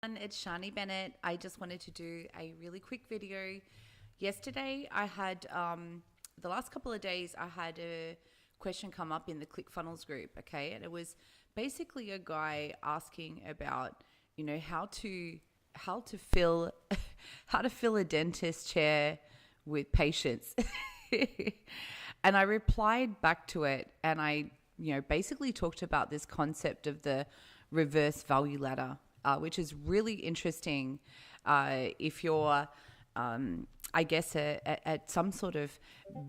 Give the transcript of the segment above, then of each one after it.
It's Sharnee Bennett. I just wanted to do a really quick video. Yesterday, I had, the last couple of days, I had a question come up in the ClickFunnels group, okay? And it was basically a guy asking about, how to fill, how to fill a dentist chair with patients. And I replied back to it, and I, basically talked about this concept of the reverse value ladder, which is really interesting if you're, I guess, at some sort of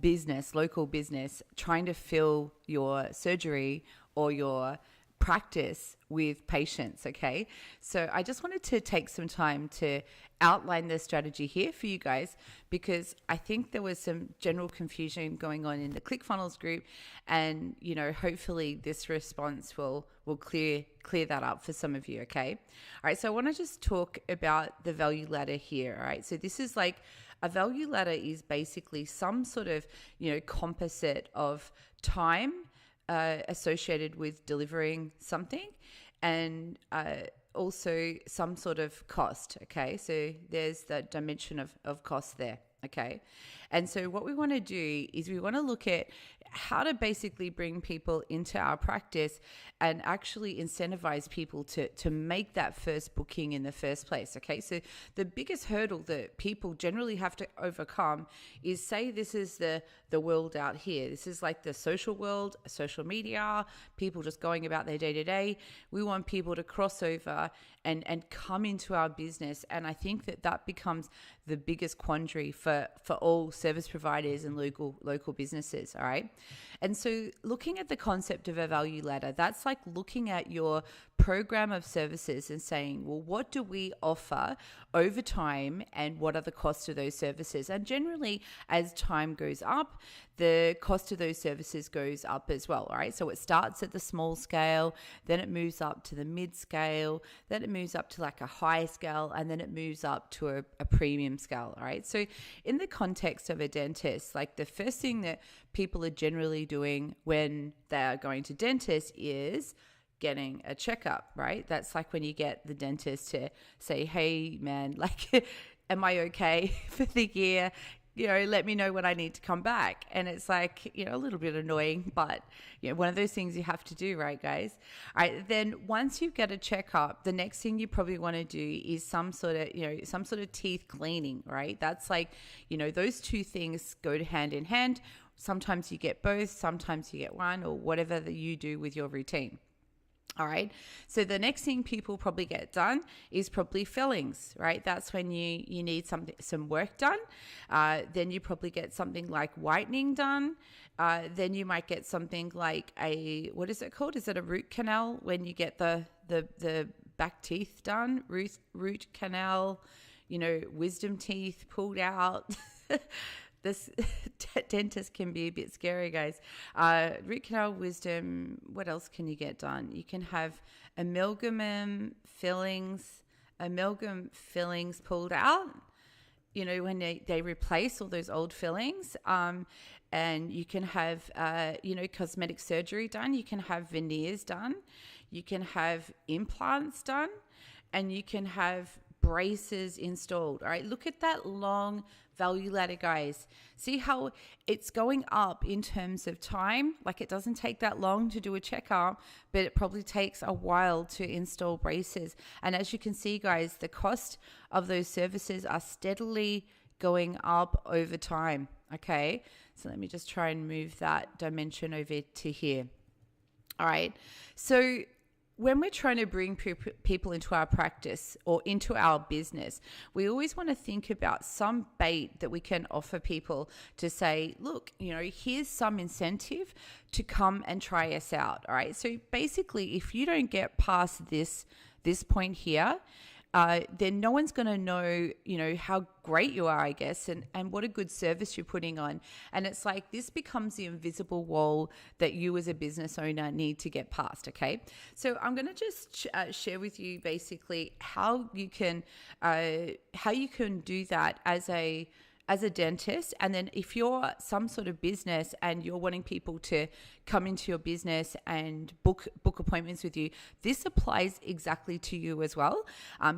business, local business, trying to fill your surgery or your practice with patients. Okay, so I just wanted to take some time to outline the strategy here for you guys, because I think there was some general confusion going on in the ClickFunnels group, and hopefully this response will clear that up for some of you. Okay, all right, so I want to just talk about the value ladder here. All right, so this is like a value ladder is basically some sort of composite of time associated with delivering something, and also some sort of cost. Okay, so there's that dimension of cost there. Okay, and so what we want to do is we want to look at how to basically bring people into our practice and actually incentivize people to make that first booking in the first place. Okay, so the biggest hurdle that people generally have to overcome is, say this is the world out here. This is like the social world, social media, people just going about their day to day. We want people to cross over and come into our business. And I think that becomes the biggest quandary for all service providers and local businesses. All right. And so looking at the concept of a value ladder, that's like looking at your program of services and saying, well, what do we offer over time and what are the costs of those services? And generally, as time goes up, the cost of those services goes up as well. All right. So it starts at the small scale, then it moves up to the mid scale, then it moves up to like a high scale, and then it moves up to a premium scale. All right. So in the context of a dentist, like the first thing that people are generally doing when they are going to dentist is getting a checkup, right? That's like when you get the dentist to say, hey man, like, am I okay for the year? Let me know when I need to come back. And it's like, a little bit annoying, but one of those things you have to do, right, guys? All right. Then once you get a checkup, the next thing you probably want to do is some sort of teeth cleaning, right? That's like, those two things go hand in hand. Sometimes you get both, sometimes you get one, or whatever that you do with your routine. All right. So the next thing people probably get done is probably fillings, right? That's when you need some work done. Then you probably get something like whitening done. Then you might get something like what is it called? Is it a root canal when you get the back teeth done? Root canal, wisdom teeth pulled out. This dentist can be a bit scary, guys. Root canal, wisdom. What else can you get done? You can have amalgam fillings pulled out. When they replace all those old fillings. And you can have, cosmetic surgery done. You can have veneers done. You can have implants done, and you can have braces installed. All right, look at that long value ladder, guys. See how it's going up in terms of time? Like, it doesn't take that long to do a checkup, but it probably takes a while to install braces. And as you can see, guys, the cost of those services are steadily going up over time. Okay, so let me just try and move that dimension over to here. All right, so when we're trying to bring people into our practice or into our business, we always want to think about some bait that we can offer people to say, look, here's some incentive to come and try us out. All right. So basically, if you don't get past this point here, then no one's going to know, how great you are, I guess, and what a good service you're putting on. And it's like this becomes the invisible wall that you as a business owner need to get past. Okay. So I'm going to just share with you basically how you can do that as as a dentist, and then if you're some sort of business and you're wanting people to come into your business and book appointments with you, this applies exactly to you as well.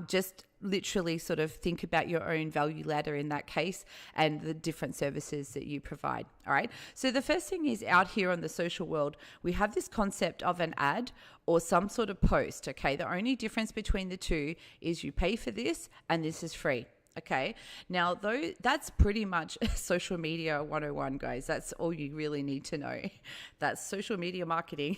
Just literally sort of think about your own value ladder in that case and the different services that you provide. All right. So the first thing is, out here on the social world, we have this concept of an ad or some sort of post. Okay. The only difference between the two is you pay for this and this is free. Okay. Now, though, that's pretty much social media 101, guys. That's all you really need to know. That's social media marketing.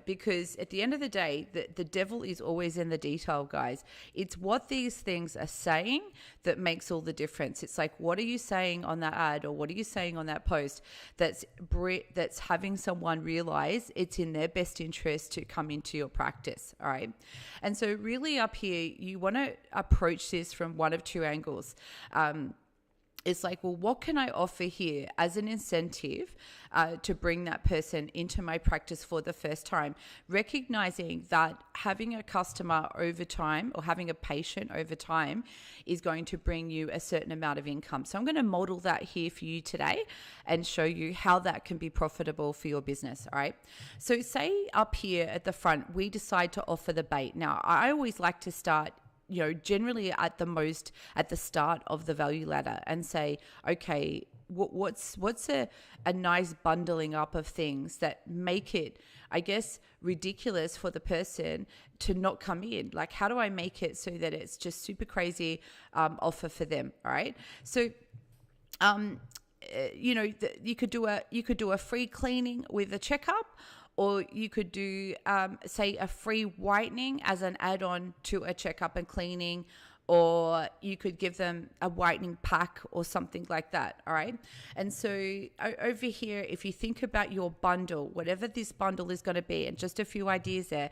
Because at the end of the day, the devil is always in the detail, guys. It's what these things are saying that makes all the difference. It's like, what are you saying on that ad, or what are you saying on that post that's having someone realize it's in their best interest to come into your practice. All right. And so really up here, you want to approach this from one of two angles. It's like, well, what can I offer here as an incentive to bring that person into my practice for the first time? Recognizing that having a customer over time, or having a patient over time, is going to bring you a certain amount of income. So I'm going to model that here for you today and show you how that can be profitable for your business. All right. So say up here at the front, we decide to offer the bait. Now, I always like to start generally at the start of the value ladder and say, okay, what's a nice bundling up of things that make it, I guess, ridiculous for the person to not come in? Like, how do I make it so that it's just super crazy offer for them? All right. So, you could do a free cleaning with a checkup, or you could do, say, a free whitening as an add-on to a checkup and cleaning, or you could give them a whitening pack or something like that. All right. And so over here, if you think about your bundle, whatever this bundle is going to be, and just a few ideas there,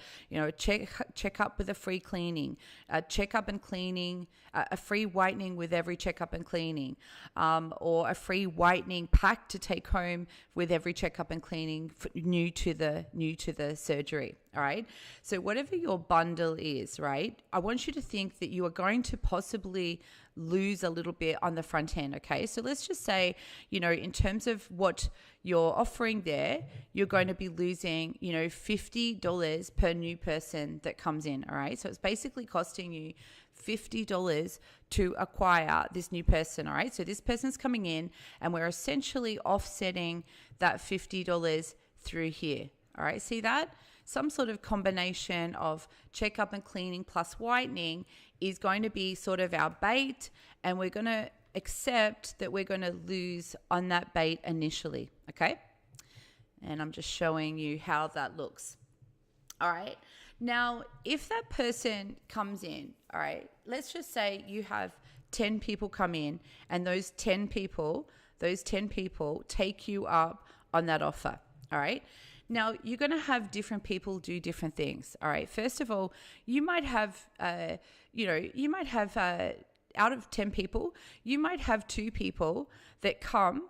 check up with a free cleaning, a checkup and cleaning, a free whitening with every checkup and cleaning, or a free whitening pack to take home with every checkup and cleaning new to the surgery. All right. So whatever your bundle is, right, I want you to think that you are going to possibly lose a little bit on the front end. Okay. So let's just say, in terms of what you're offering there, you're going to be losing, $50 per new person that comes in. All right. So it's basically costing you $50 to acquire this new person. All right. So this person's coming in and we're essentially offsetting that $50 through here. All right. See that? Some sort of combination of checkup and cleaning plus whitening is going to be sort of our bait, and we're going to accept that we're going to lose on that bait initially. Okay. And I'm just showing you how that looks. All right. Now, if that person comes in, all right, let's just say you have 10 people come in, and those 10 people take you up on that offer. All right. Now, you're going to have different people do different things. All right. First of all, you might have, out of 10 people, you might have two people that come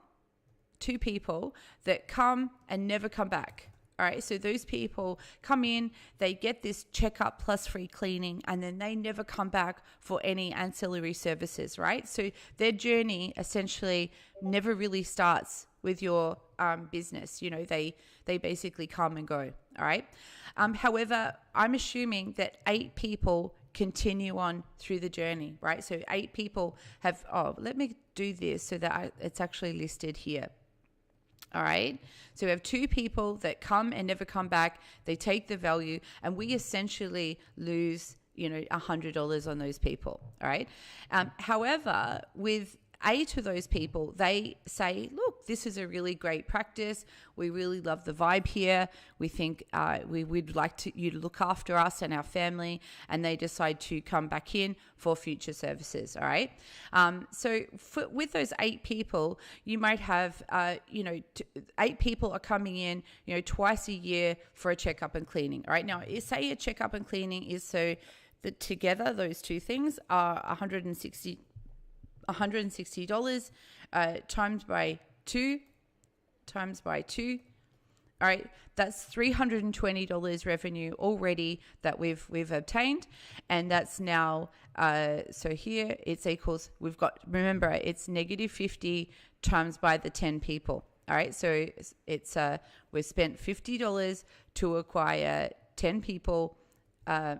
and never come back. All right. So those people come in, they get this checkup plus free cleaning, and then they never come back for any ancillary services. Right. So their journey essentially never really starts with your business. They basically come and go. All right. However, I'm assuming that 8 people continue on through the journey, right? So 8 people have, let me do this so that it's actually listed here. All right. So we have 2 people that come and never come back. They take the value, and we essentially lose, $100 on those people. All right. However, with 8 of those people, they say, look, this is a really great practice. We really love the vibe here. We think we'd like you to look after us and our family. And they decide to come back in for future services. All right. So with those 8 people, you might have, 8 people are coming in, twice a year for a checkup and cleaning. All right. Now, say a checkup and cleaning is so that together, those two things are $160 times by 2 All right, that's $320 revenue already that we've obtained, and that's now so here it's equals, we've got, remember, it's negative 50 times by the 10 people. All right, so it's we've spent $50 to acquire 10 people,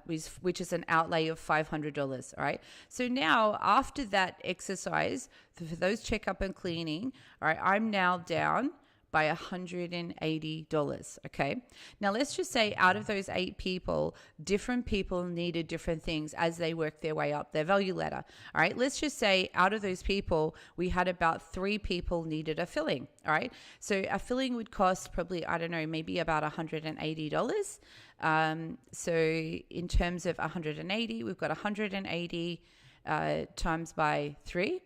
which is an outlay of $500. All right, so now after that exercise for those checkup and cleaning, all right, I'm now down by $180. Okay, now let's just say out of those 8 people, different people needed different things as they worked their way up their value ladder. All right, let's just say out of those people, we had about 3 people needed a filling. All right, so a filling would cost probably, I don't know, maybe about $180. So in terms of 180, we've got 180 times by 3.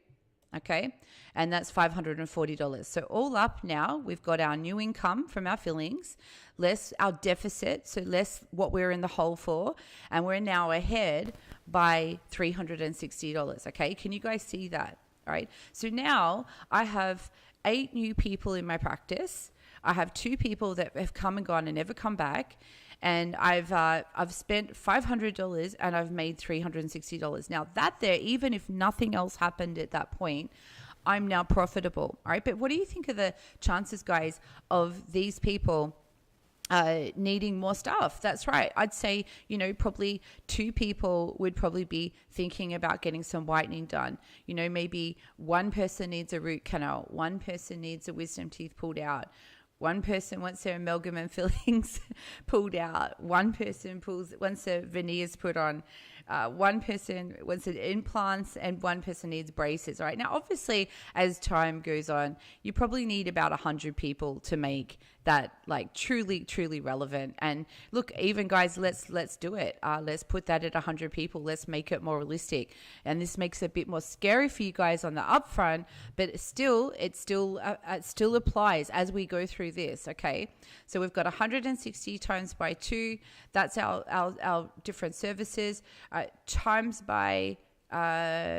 Okay, and that's $540. So all up now, we've got our new income from our fillings, less our deficit, so less what we're in the hole for, and we're now ahead by $360. Okay, can you guys see that? All right, so now I have 8 new people in my practice. I have 2 people that have come and gone and never come back. And I've spent $500 and I've made $360. Now that there, even if nothing else happened at that point, I'm now profitable. All right. But what do you think are the chances, guys, of these people needing more stuff? That's right. I'd say, probably 2 people would probably be thinking about getting some whitening done. Maybe one person needs a root canal. One person needs a wisdom teeth pulled out. One person wants their amalgam and fillings pulled out. One person wants their veneers put on. One person wants the implants, and one person needs braces. Right now, obviously, as time goes on, you probably need about 100 people to make that like truly relevant. And look, even guys, let's do it. Let's put that at 100 people. Let's make it more realistic. And this makes it a bit more scary for you guys on the upfront, but it still applies as we go through this. Okay, so we've got 160 times by 2. That's our different services. Times by,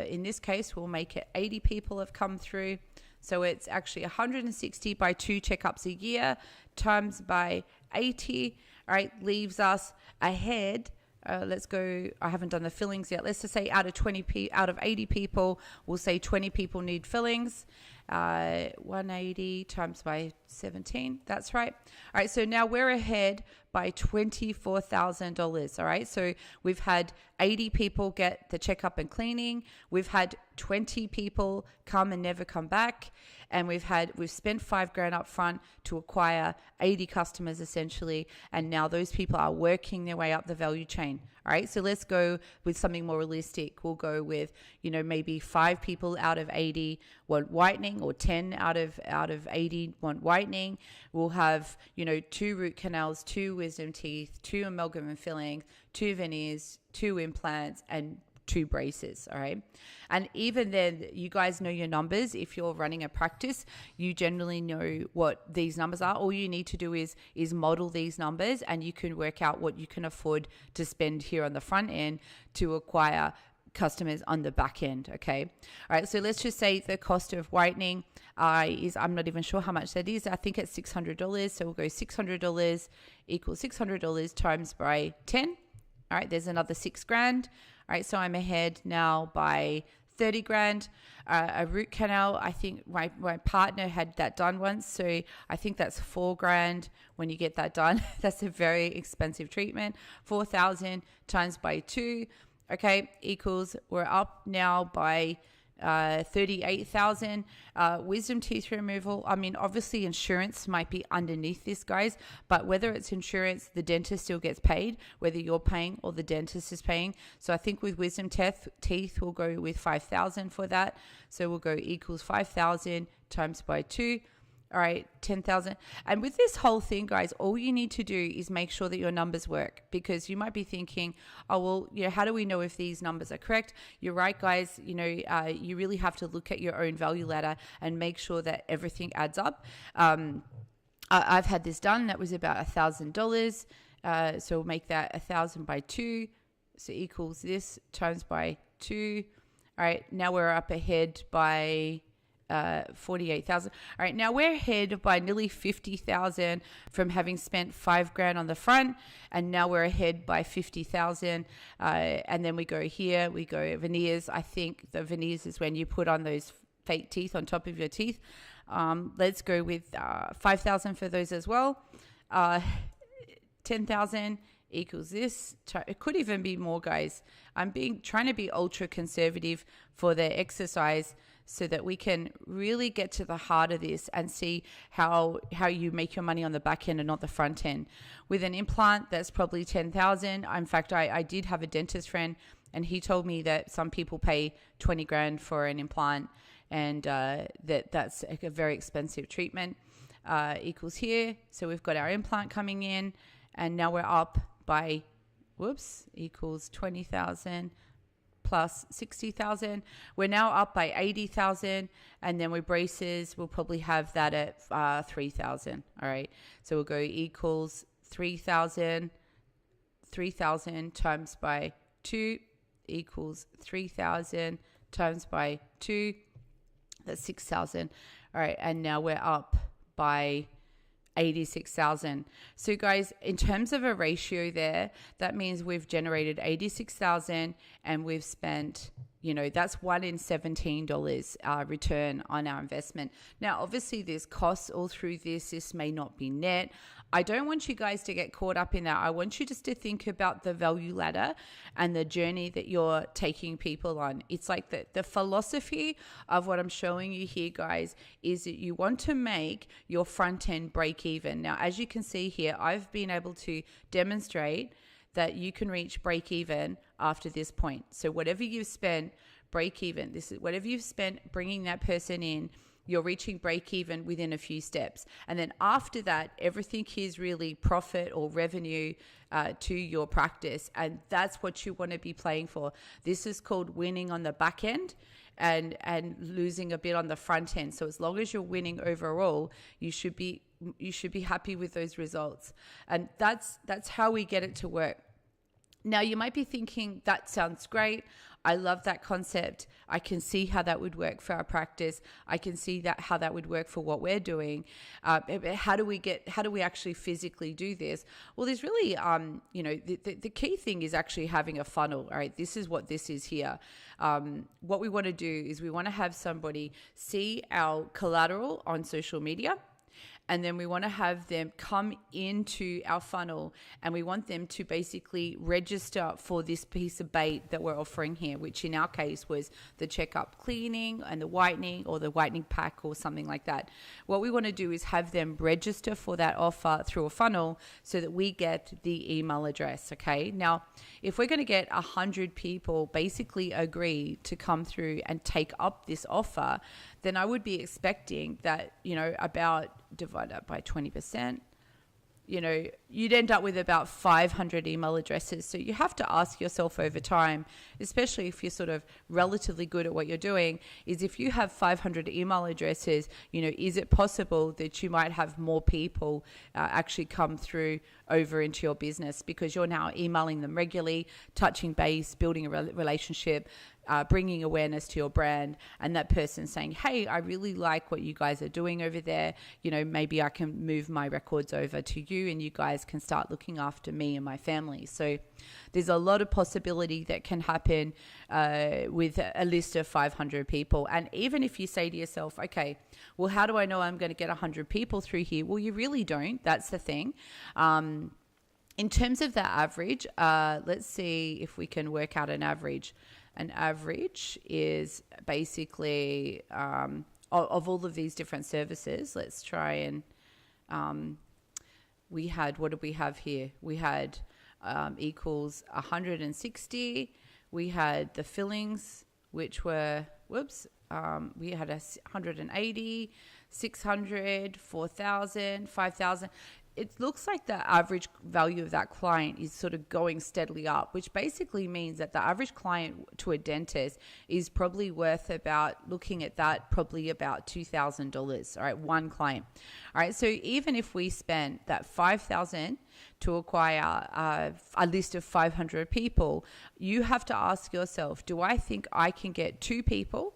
in this case, we'll make it 80 people have come through. So it's actually 160 by 2 checkups a year times by 80, all right, leaves us ahead. Let's go. I haven't done the fillings yet. Let's just say out of 80 people, we'll say 20 people need fillings. 180 times by 17. That's right. All right. So now we're ahead by $24,000. All right. So we've had 80 people get the checkup and cleaning. We've had 20 people come and never come back. And we've spent $5,000 up front to acquire 80 customers essentially. And now those people are working their way up the value chain. All right. So let's go with something more realistic. We'll go with, maybe 5 people out of 80 want whitening, or 10 out of 80 want whitening. We'll have, 2 root canals, 2 wisdom teeth, 2 amalgam and fillings, 2 veneers, 2 implants, and 2 braces. All right. And even then, you guys know your numbers. If you're running a practice, you generally know what these numbers are. All you need to do is model these numbers, and you can work out what you can afford to spend here on the front end to acquire customers on the back end. Okay. All right. So let's just say the cost of whitening I'm not even sure how much that is. I think it's $600. So we'll go $600 equals $600 times by 10. All right. There's another $6,000. All right, so I'm ahead now by $30,000. A root canal, I think my partner had that done once, so I think that's $4,000 when you get that done. That's a very expensive treatment. 4,000 times by 2, okay, equals, we're up now by 38,000. Wisdom teeth removal, I mean, obviously insurance might be underneath this, guys, but whether it's insurance, the dentist still gets paid, whether you're paying or the dentist is paying. So I think with wisdom teeth, we'll go with 5,000 for that. So we'll go equals 5,000 times by 2. All right, 10,000. And with this whole thing, guys, all you need to do is make sure that your numbers work, because you might be thinking, oh, well, how do we know if these numbers are correct? You're right, guys. You really have to look at your own value ladder and make sure that everything adds up. I've had this done. That was about $1,000. So we'll make that 1,000 by 2. So equals this times by 2. All right, now we're up ahead by 48,000. All right, now we're ahead by nearly 50,000 from having spent $5,000 on the front, and now we're ahead by 50,000. And then we go here, we go veneers. I think the veneers is when you put on those fake teeth on top of your teeth. Let's go with 5,000 for those as well. 10,000 equals this. It could even be more, guys. I'm trying to be ultra conservative for the exercise so that we can really get to the heart of this and see how you make your money on the back end and not the front end. With an implant, that's probably 10,000. In fact, I did have a dentist friend, and he told me that some people pay 20 grand for an implant, and that's a very expensive treatment. Equals here. So we've got our implant coming in, and now we're up by, equals 20,000 plus 60,000. We're now up by 80,000, and then with braces, we'll probably have that at 3,000. All right. So we'll go equals 3,000 times by 2 equals 3,000 times by 2. That's 6,000. All right. And now we're up by 86,000. So guys, in terms of a ratio there, that means we've generated 86,000 and we've spent, that's $1 in $17 return on our investment. Now, obviously there's costs all through this. This may not be net. I don't want you guys to get caught up in that. I want you just to think about the value ladder and the journey that you're taking people on. It's like the philosophy of what I'm showing you here, guys, is that you want to make your front end break even. Now, as you can see here, I've been able to demonstrate that you can reach break even after this point. So whatever you've spent, break even. This is whatever you've spent bringing that person in, you're reaching break even within a few steps. And then after that, everything is really profit or revenue to your practice. And that's what you want to be playing for. This is called winning on the back end and losing a bit on the front end. So as long as you're winning overall, you should be happy with those results. And that's how we get it to work. Now, you might be thinking, that sounds great. I love that concept. I can see how that would work for our practice. I can see how that would work for what we're doing. How do we actually physically do this? Well, there's really, the key thing is actually having a funnel. All right, this is what this is here. What we want to do is we want to have somebody see our collateral on social media. And then we want to have them come into our funnel, and we want them to basically register for this piece of bait that we're offering here, which in our case was the checkup cleaning and the whitening, or the whitening pack or something like that. What we want to do is have them register for that offer through a funnel so that we get the email address. Okay. Now, if we're going to get 100 people basically agree to come through and take up this offer, then I would be expecting that, about divide that by 20%, you'd end up with about 500 email addresses. So you have to ask yourself over time, especially if you're sort of relatively good at what you're doing, is if you have 500 email addresses, is it possible that you might have more people actually come through over into your business because you're now emailing them regularly, touching base, building a relationship, bringing awareness to your brand, and that person saying, hey, I really like what you guys are doing over there. Maybe I can move my records over to you and you guys can start looking after me and my family. So there's a lot of possibility that can happen with a list of 500 people. And even if you say to yourself, okay, well, how do I know I'm going to get 100 people through here? Well, you really don't. That's the thing. In terms of the average, let's see if we can work out an average. An average is basically of all of these different services. Let's try and we had, what did we have here? We had equals 160. We had the fillings, which were, we had 180, 600, 4,000, 5,000. It looks like the average value of that client is sort of going steadily up, which basically means that the average client to a dentist is probably worth probably about $2,000, all right, one client. All right, so even if we spent that $5,000 to acquire a list of 500 people, you have to ask yourself, do I think I can get 2 people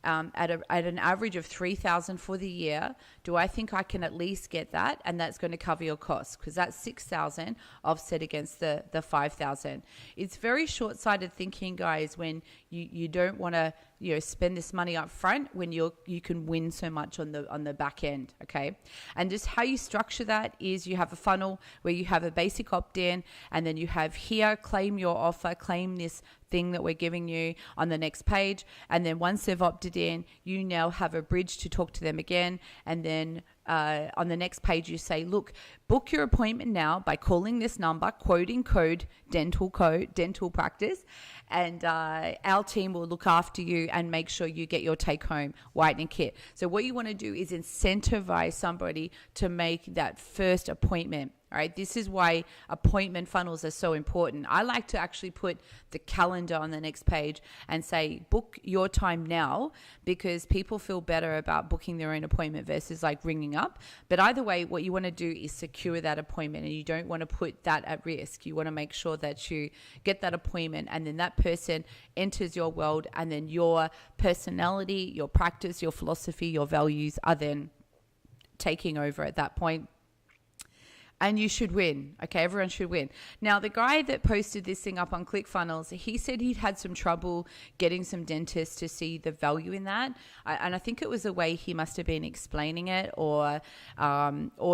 at an average of 3,000 for the year, do I think I can at least get that? And that's going to cover your costs, because that's 6,000 offset against the 5,000. It's very short-sighted thinking, guys, when you don't want to spend this money up front when you can win so much on the back end. Okay, and just how you structure that is you have a funnel where you have a basic opt-in, and then you have here, claim your offer, claim this thing that we're giving you on the next page. And then once they've opted in, you now have a bridge to talk to them again. And then on the next page, you say, look, book your appointment now by calling this number, quoting code dental practice. And our team will look after you and make sure you get your take-home whitening kit. So what you want to do is incentivize somebody to make that first appointment. All right, this is why appointment funnels are so important. I like to actually put the calendar on the next page and say, book your time now, because people feel better about booking their own appointment versus like ringing up. But either way, what you want to do is secure that appointment, and you don't want to put that at risk. You want to make sure that you get that appointment, and then that person enters your world, and then your personality, your practice, your philosophy, your values are then taking over at that point. And you should win. Okay, everyone should win. Now, the guy that posted this thing up on ClickFunnels, he said he'd had some trouble getting some dentists to see the value in that. And I think it was the way he must have been explaining it, or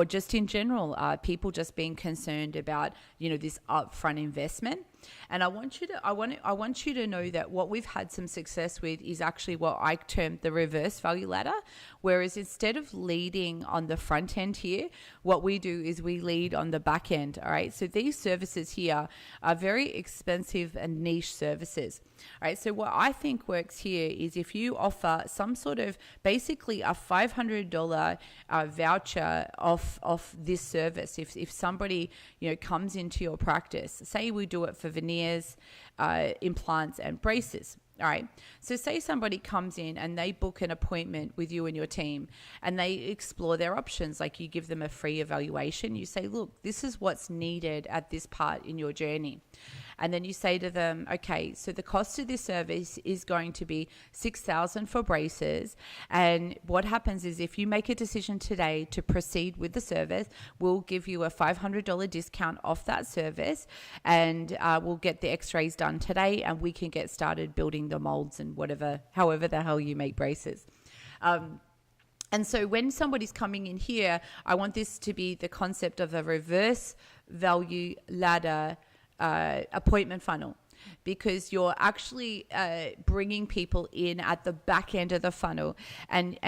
just in general, people just being concerned about, this upfront investment. And I want you to know that what we've had some success with is actually what I termed the reverse value ladder. Whereas instead of leading on the front end here, what we do is we lead on the back end. All right. So these services here are very expensive and niche services. All right. So what I think works here is if you offer some sort of basically a $500 voucher off this service. If somebody comes into your practice, say we do it for veneers, implants, and braces. All right. So say somebody comes in and they book an appointment with you and your team, and they explore their options. Like, you give them a free evaluation. You say, look, this is what's needed at this part in your journey. And then you say to them, okay, so the cost of this service is going to be $6,000 for braces. And what happens is if you make a decision today to proceed with the service, we'll give you a $500 discount off that service, and we'll get the x-rays done today, and we can get started building the molds and however the hell you make braces. And so when somebody's coming in here, I want this to be the concept of a reverse value ladder appointment funnel, because you're actually bringing people in at the back end of the funnel and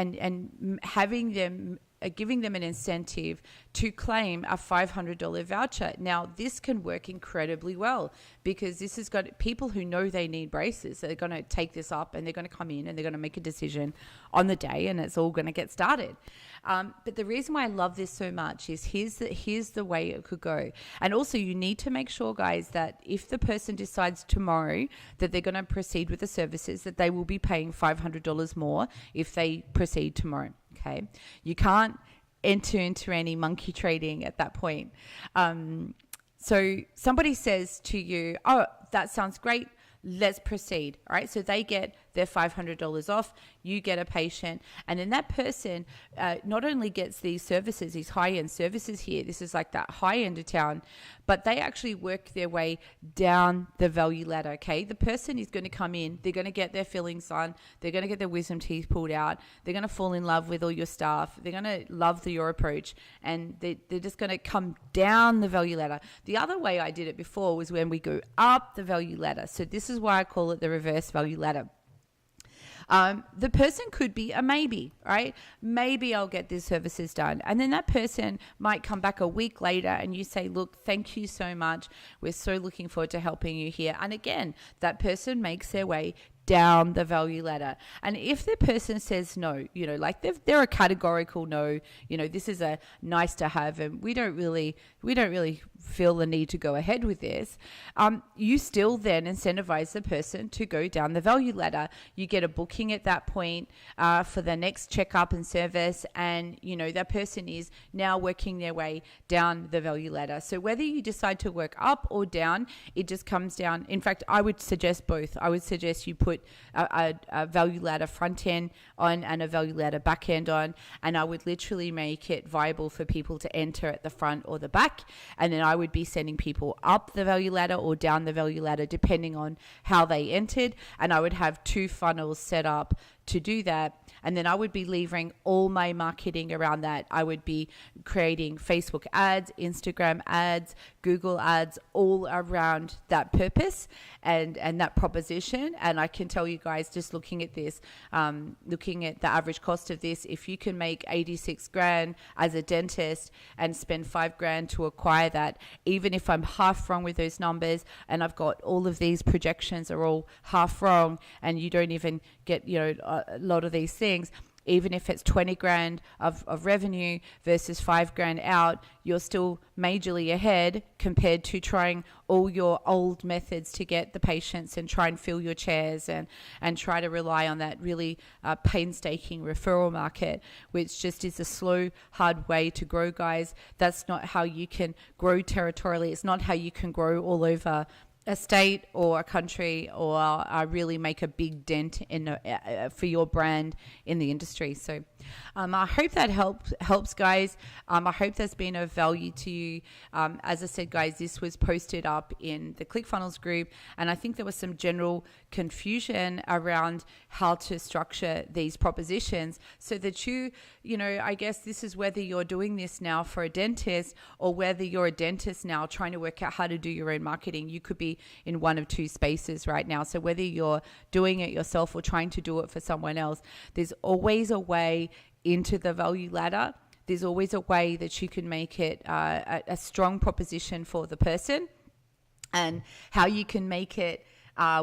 having them giving them an incentive to claim a $500 voucher. Now, this can work incredibly well, because this has got people who know they need braces. So they're going to take this up, and they're going to come in and they're going to make a decision on the day, and it's all going to get started. But the reason why I love this so much is here's the way it could go. And also, you need to make sure, guys, that if the person decides tomorrow that they're going to proceed with the services, that they will be paying $500 more if they proceed tomorrow. Okay, you can't enter into any monkey trading at that point. So somebody says to you, oh, that sounds great, let's proceed. All right, so they get their $500 off, you get a patient, and then that person not only gets these services, these high-end services here, this is like that high end of town, but they actually work their way down the value ladder. Okay, the person is going to come in, they're going to get their fillings done, they're going to get their wisdom teeth pulled out, they're going to fall in love with all your staff, they're going to love your approach, and they're just going to come down the value ladder. The other way I did it before was when we go up the value ladder. So this is why I call it the reverse value ladder. The person could be a maybe, right? Maybe I'll get these services done. And then that person might come back a week later and you say, look, thank you so much. We're so looking forward to helping you here. And again, that person makes their way down the value ladder. And if the person says no, like they're a categorical no, this is a nice to have, and we don't really feel the need to go ahead with this, you still then incentivize the person to go down the value ladder. You get a booking at that point for the next checkup and service, and that person is now working their way down the value ladder. So whether you decide to work up or down, it just comes down. In fact, I would suggest both. I would suggest you put put a value ladder front end on and a value ladder back end on, and I would literally make it viable for people to enter at the front or the back, and then I would be sending people up the value ladder or down the value ladder depending on how they entered, and I would have 2 funnels set up to do that. And then I would be levering all my marketing around that. I would be creating Facebook ads, Instagram ads, Google ads, all around that purpose and that proposition. And I can tell you guys, just looking at this, looking at the average cost of this, if you can make 86 grand as a dentist and spend 5 grand to acquire that, even if I'm half wrong with those numbers and I've got all of these projections are all half wrong and you don't even get, a lot of these things, even if it's 20 grand of revenue versus 5 grand out, you're still majorly ahead compared to trying all your old methods to get the patients and try and fill your chairs and try to rely on that really painstaking referral market, which just is a slow, hard way to grow, guys. That's not how you can grow territorially. It's not how you can grow all over a state or a country or really make a big dent in for your brand in the industry. So I hope that helps, guys. I hope that's been of value to you. As I said, guys, this was posted up in the ClickFunnels group, and I think there was some general confusion around how to structure these propositions so that I guess this is whether you're doing this now for a dentist or whether you're a dentist now trying to work out how to do your own marketing. You could be in one of 2 spaces right now. So whether you're doing it yourself or trying to do it for someone else, there's always a way into the value ladder. There's always a way that you can make it a strong proposition for the person, and how you can make it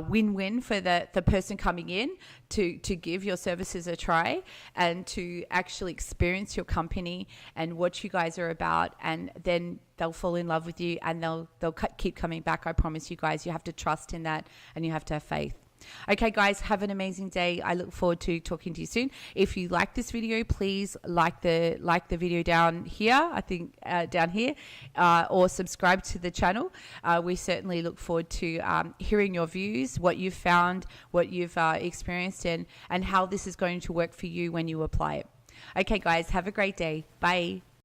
win-win for the person coming in to give your services a try and to actually experience your company and what you guys are about, and then they'll fall in love with you and they'll keep coming back. I promise you guys. You have to trust in that and you have to have faith. Okay, guys, have an amazing day. I look forward to talking to you soon. If you like this video, please like the video down here, I think down here, or subscribe to the channel. We certainly look forward to hearing your views, what you've found, what you've experienced, and how this is going to work for you when you apply it. Okay, guys, have a great day. Bye.